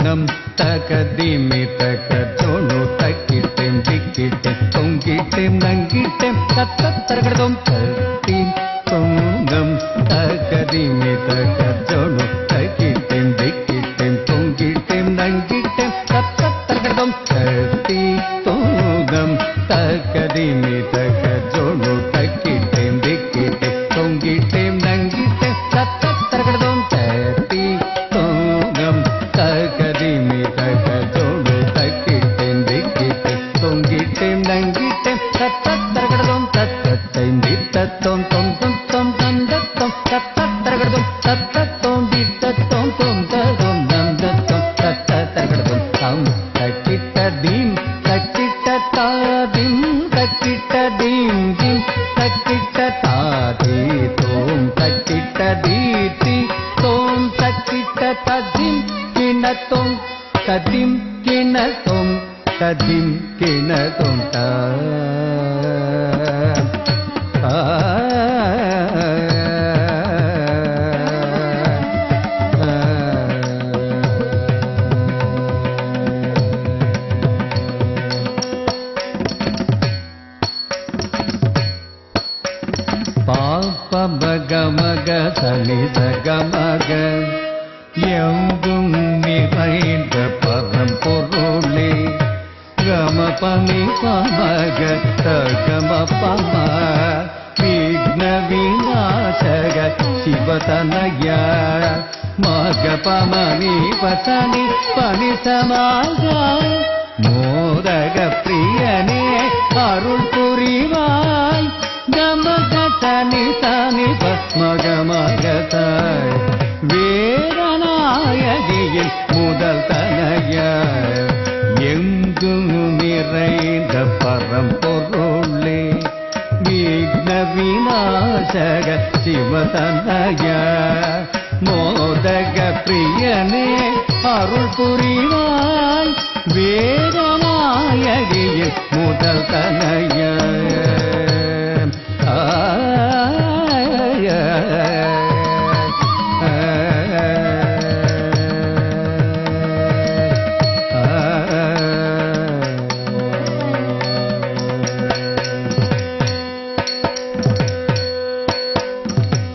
தோங்கம் தகதிமி தக ஜோனு தக்கிட்டேன் திக்கிட்டேன் தொங்கிட்டேன் நங்கிட்டேன் தத்தரகடதோம் தத்தீம் தோங்கம் தகதிமி தக ஜோனு தக்கிட்டேன் திக்கிட்டேன் தொங்கிட்டேன் நங்கிட்டேன் தத்தரகடதோம் தத்தீ தோங்கம் தகதிமி தக ஜோனு தக்கிட்டேன் திக்கிட்டேன் தொங்கிட்டேன் நங்கிட்டேன் தத்தரகடதோம் தத்தீ தோங்கம் தகதிமி தக ஜோனு தக்கிட்டேன் திக்கிட்டேன் தொங்கிட்டேன் நங்கிட்டேன் தத்தரகடதோம் தத்தத்தைம் தித்தத்தோம் தொம் தொம் தொம் தந்தத்தோம் தத்தரகடதோம் தத்தத்தோம் தித்தத்தோம் தொம் ததோம் தந்தத்தோம் தத்தரகடதோம் தம் தக்கிட்ட தீம் தக்கிட்ட தாதிம் தக்கிட்ட தீம் தீம் தக்கிட்ட தாதி தோம் தக்கிட்ட தீதி தோம் தக்கிட்ட ததிம் கிணத்தோம் ததிம் கிணத்தோம் ததிம் கிணத்தோம் தா பாப்ப மக மக சனி சக மக எங்கும் நிறைந்த பரம்பொருளே கம பனி பமக தகம பம விக்ன விநாசக சிவதனய மக பமனி பசனி பனி சமாக மோதக பிரியனே அருள் புரிவாய் கமக தனி தனி பத்மகமகதாய் வேதநாயகியின் முதல் தனய எங்கும் நிறைந்த பரம்பொருளே விக்ன விநாசக சிவதனய மோதக பிரியனே அருள் புரிவாய் வேதநாயகியின் முதல் தனய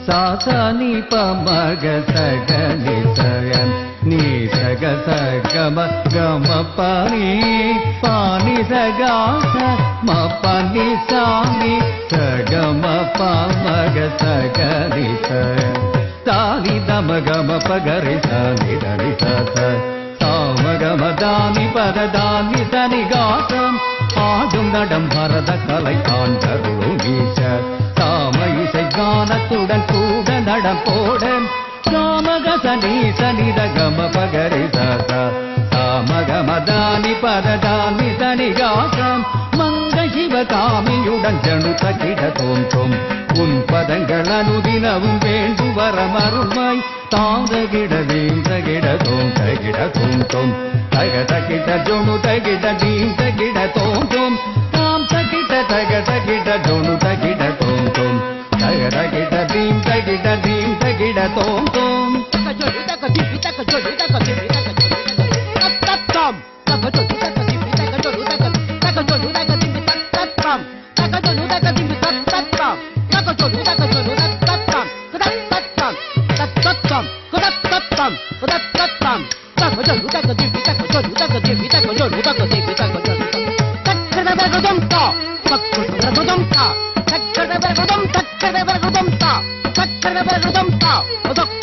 சாசனி பமக சகனி சயன் நீ சக சகம கம பனி பானி சகாச ம பனி சாமி சகம பமக சகனி சயன் தானி தம கம பகரி சானி தனி சத சாமகம தானி பததானி தனி காசம் ஆடும் நடம் பரத கலை ஆண்டருளும் ஈச தாம இசை கானத்துடன் கூட நடம் போட சாமக சனி சனித கம பகரி சத சாமகம தானி பததானி தனி காசம் மங்க சிவகாமியுடன் ஜனு தகிட தோன்றும் உன் பதங்கள் அனுதினவும் வேண்டு வரமருள்வாய் தாந்தகிட வீம் தகிட தோம் தகிட தோம் தக தகிட ஜொனு தகிட தீம் தகிட தோம் தாம் தகிட தக தகிட ஜொனு தகிட தோம் தக தகிட தீம் தகிட தீம் தகிட தோம் Sakra